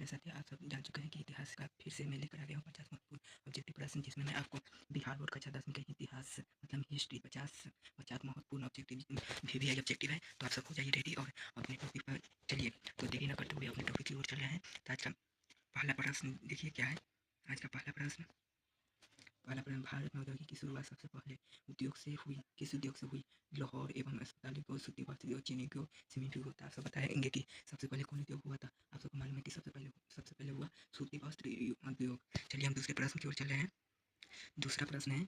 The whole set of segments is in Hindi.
जैसा कि आप सब जान चुके हैं कि इतिहास का फिर से मैं लेकर आ गया हूँ 50 महत्वपूर्ण ऑब्जेक्टिव प्रश्न, जिसमें मैं आपको बिहार बोर्ड कक्षा 10 के इतिहास मतलब हिस्ट्री 50 महत्वपूर्ण ऑब्जेक्टिव भी ऑब्जेक्टिव है। तो आप सब हो जाइए रेडी और अपने टॉपिक पर चलिए। तो देरी न करते हुए अपने टॉपिक की ओर चल रहे हैं। तो आज का पहला प्रश्न देखिए क्या है। आज का पहला प्रश्न भारत में औद्योगिक की शुरुआत सबसे पहले उद्योग से हुई, किस उद्योग से हुई? लाहौर एवं अस्पताल उद्योग, सूती वस्त्र उद्योग, चीनी उद्योग, सीमेंट उद्योग। आप सब बताएंगे कि सबसे पहले कौन उद्योग हुआ था। आप सबको मालूम है कि सबसे पहले हुआ सूती वस्त्र उद्योग। चलिए हम दूसरे प्रश्न की ओर चल रहे हैं। दूसरा प्रश्न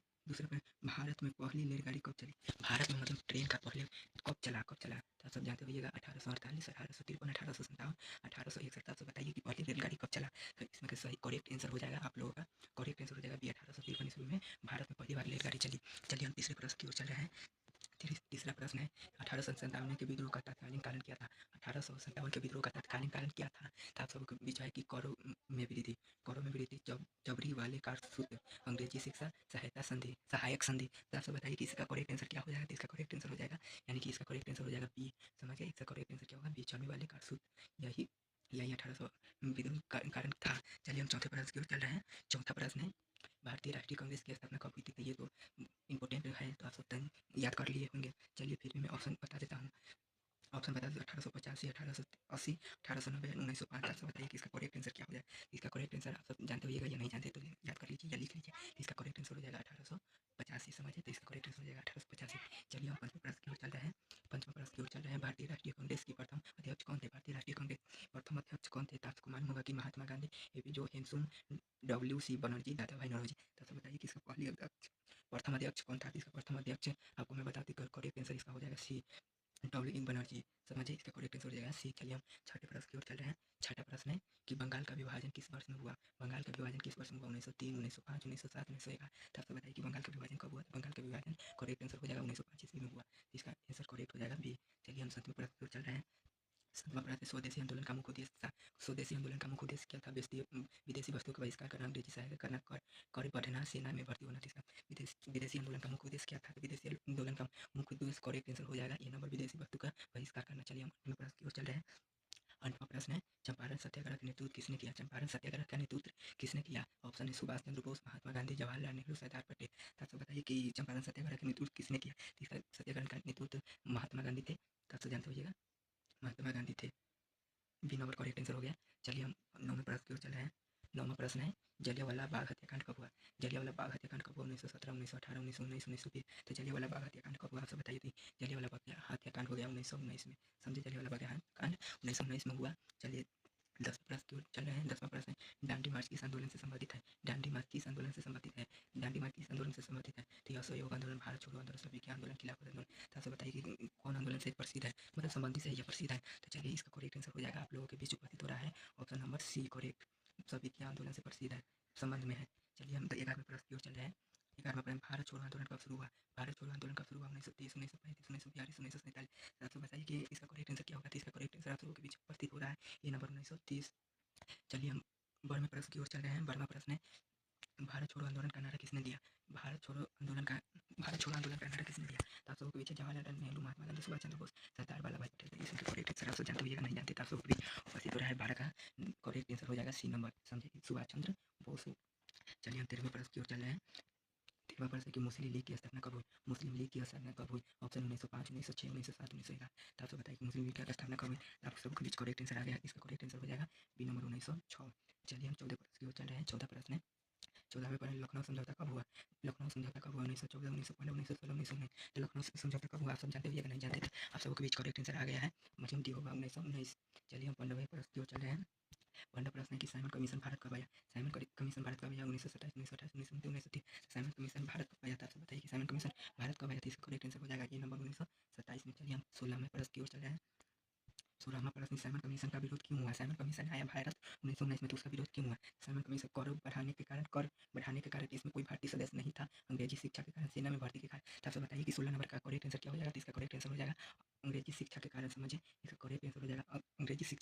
भारत में पहली रेलगाड़ी कब चली? भारत में मतलब ट्रेन का पहले कब चला तो आप सब जानते होइएगा 1848, 1853, 1857, 1861। आप सब बताइए कि पहली रेलगाड़ी कब चला। तो इसमें का सही करेक्ट आंसर हो जाएगा आप लोगों का। करेक्ट आंसर हो जाएगा बी 1853 ईस्वी में भारत में पहली बार रेलगाड़ी चली। चलिए हम तीसरे प्रश्न की ओर चल रहे हैं। तीसरा प्रश्न है 1857 के विद्रोह का तत्कालीन कारण क्या था? 1857 के विद्रोह का तत्कालीन कारण क्या था? तो आप सबके बीच है कि करों में वृद्धि, जबरी वाले कारसूत, अंग्रेजी शिक्षा सहायक संधि। तो आप सब बताइए कि इसका करेक्ट आंसर क्या हो जाएगा। तो इसका करेक्ट आंसर हो जाएगा, यानी कि इसका करेक्ट आंसर हो जाएगा बी। समझ गए? इसका करेक्ट आंसर क्या होगा? बी, जबरी वाले कारसूत। यही यही 1800 विद्रोह का कारण था। चलिए हम चौथे प्रश्न की ओर चल रहे हैं। चौथा प्रश्न है भारतीय राष्ट्रीय कांग्रेस की स्थापना कब हुई थी? तो ये तो इंपॉर्टेंट है, तो आप सब याद कर लिए होंगे। चलिए फिर भी मैं ऑप्शन बता देता हूँ। ऑप्शन बता दो 1885, 1880, 1890, 1905। आप सब बताइए कि इसका करेक्ट आंसर क्या हो जाए। इसका करेक्ट आंसर आप सब जानते होइएगा या नहीं जानते तो याद कर लीजिए या लिख लीजिए। इसका करेक्ट आंसर हो जाएगा 1885। समझिए? तो इसका करेक्ट आंसर हो जाएगा 1885। चलिए हम पंचम प्रश्न की ओर चल रहे हैं। भारतीय राष्ट्रीय कांग्रेस की प्रथम अध्यक्ष कौन थे? भारतीय राष्ट्रीय कांग्रेस प्रथम अध्यक्ष कौन थे? तो आपको मालूम होगा कि महात्मा गांधी, एपीजे हेमचंद, डब्ल्यू.सी. बनर्जी, दादा भाई नौरोजी। तो सब बताइए कि इसका पहली अध्यक्ष प्रथम अध्यक्ष कौन था? इसका प्रथम अध्यक्ष आपको मैं बता दूं, करेक्ट आंसर इसका हो जाएगा सी, डब्ल्यू बनर्जी। समझिए? इसका करेक्ट आंसर हो जाएगा सी। चलिए हम छठे प्रश्न की ओर चल रहे हैं। छठा प्रश्न है कि बंगाल का विभाजन किस वर्ष में हुआ? बंगाल का विभाजन किस वर्ष में हुआ? 1903, 1905, 1907, 1911। तो आप बताइए कि बंगाल का विभाजन कब हुआ? तो बंगाल का विभाजन करेक्ट आंसर हो जाएगा 1905 ईस्वी में हुआ। इसका आंसर करेक्ट हो जाएगा बी। चलिए हम सातवें प्रश्न की ओर चल रहे हैं। सातवां प्रश्न है स्वदेशी आंदोलन का मुख्य उद्देश्य था। स्वदेशी आंदोलन का मुख्य उद्देश्य क्या था? विदेशी वस्तुओं का बहिष्कार करना, अंग्रेजी सहायता करना, कर बढ़ना, सेना में भर्ती होना। इसका विदेशी आंदोलन का मुख्य उद्देश्य क्या था? विदेशी आंदोलन का मुख्य उद्देश्य करेक्ट आंसर हो जाएगा ए नंबर, विदेशी वस्तु का बहिष्कार करना। चलिए हम अंतिम प्रश्न की ओर चल रहे हैं। अंतिम प्रश्न है चंपारण सत्याग्रह का नेतृत्व किसने किया? चंपारण सत्याग्रह का नेतृत्व किसने किया? ऑप्शन है सुभाष चंद्र बोस, महात्मा गांधी, जवाहरलाल नेहरू, सरदार पटेल। तो आप सब बताइए कि चंपारण सत्याग्रह का नेतृत्व किसने किया? तो इसका सत्याग्रह का नेतृत्व महात्मा गांधी थे। तो आप सब जानते होइएगा महात्मा गांधी थे। बी नंबर करेक्ट आंसर हो गया। चलिए हम नौवें प्रश्न की ओर चल रहे हैं। नौवां प्रश्न है जलियांवाला बाग हत्याकांड कब हुआ? जलियांवाला बाग हत्याकांड कब हुआ? 1917, 1918, 1919, 1920। तो जलियांवाला बाग हत्याकांड कब हुआ? आप सब बताइए। थी जलियांवाला बाग हत्याकांड हो गया 1919 में। समझे? जलियांवाला बाग हत्याकांड 1919 में हुआ। चलिए 10वें प्रश्न की ओर चल रहे हैं। 10वां प्रश्न है दांडी मार्च किस आंदोलन से संबंधित है? दांडी मार्च किस आंदोलन से संबंधित है? दांडी मार्च किस आंदोलन से संबंधित है? तो यह असहयोग आंदोलन, भारत छोड़ो आंदोलन, सभी के आंदोलन, खिलाफत आंदोलन। तो आपसे बताइए कि कौन आंदोलन से प्रसिद्ध है, मतलब संबंधित है या प्रसिद्ध है। तो चलिए इसका करेक्ट आंसर हो जाएगा आप लोगों के बीच उपस्थित हो रहा है ऑप्शन नंबर सी करेक्ट, सभी के आंदोलन से प्रसिद्ध है, संबंध में है। चलिए हम 11वें प्रश्न की ओर चल रहे हैं। 11वां प्रश्न भारत छोड़ो आंदोलन कब शुरू हुआ? भारत छोड़ो आंदोलन कब शुरू हुआ? 1930, 1935, 1942, 1947। आप सब बताइए कि इसका करेक्ट आंसर क्या होगा। तो इसका करेक्ट आंसर आप लोगों के बीच उपस्थित हो रहा है ये नंबर 1930। चलिए हम 12वें प्रश्न की ओर चल रहे हैं। 12वां प्रश्न है भारत छोड़ो आंदोलन का नारा किसने दिया? भारत छोड़ो आंदोलन का नारा किसने दिया? तो आप सबके पीछे जवाहरलाल नेहरू, महात्मा गांधी, सुभाष चंद्र बोस, सरदार वल्लभ भाई पटेल। इसके करेक्ट आंसर आप सब जानते होइएगा, नहीं जानते तो आप सबके बीच उपस्थित हो रहा है। 12 का करेक्ट आंसर हो जाएगा सी नंबर, समझे? सुभाष चंद्र बोस। चलिए हम 13वें प्रश्न की ओर चल रहे हैं। 13वां प्रश्न है कि मुस्लिम लीग की स्थापना कब हुई? मुस्लिम लीग की स्थापना कब हुई? ऑप्शन 1905, 1906, 1907, 1911। तो आप सब बताइए कि मुस्लिम लीग की स्थापना कब हुई? तो आप सबके बीच करेक्ट आंसर आ गया। इसका करेक्ट आंसर हो जाएगा बी नंबर 1906। चलिए हम 14 प्रश्न की ओर चल रहे हैं। 14 प्रश्न है 14वें प्रश्न लखनऊ समझौता कब हुआ? लखनऊ समझौता कब हुआ? 1914, 1915, 1916, 1919। तो लखनऊ समझौता कब हुआ? आप सब जानते होइएगा, नहीं जानते आप सबके बीच करेक्ट आंसर आ गया है, मतलब डी होगा 1919। चलिए हम 15वें प्रश्न की ओर चल रहे हैं। 15वां प्रश्न है कि साइमन कमीशन भारत कब आया? साइमन कमीशन भारत कब आया? 1927, 1928, 1929, 1930। साइमन कमीशन भारत कब आया था? आप सब बताइए कि साइमन कमीशन भारत कब आया था। इसका करेक्ट आंसर हो जाएगा ये नंबर 1927 में। चलिए हम 16वें प्रश्न की ओर चल रहे हैं। 16वां प्रश्न साइमन कमीशन का विरोध क्यों हुआ? साइमन कमीशन आया भारत 1919 में, तो उसका विरोध क्यों हुआ? साइमन कमीशन कर बढ़ाने के कारण इसमें कोई भारतीय सदस्य नहीं था, अंग्रेजी शिक्षा के कारण, सेना में भर्ती के कारण। तो आप बताइए कि 16 नंबर का करेक्ट आंसर क्या हो जाएगा। तो इसका करेक्ट आंसर हो जाएगा अंग्रेजी शिक्षा के कारण। समझिए? इसका करेक्ट आंसर हो जाएगा अंग्रेजी शिक्षा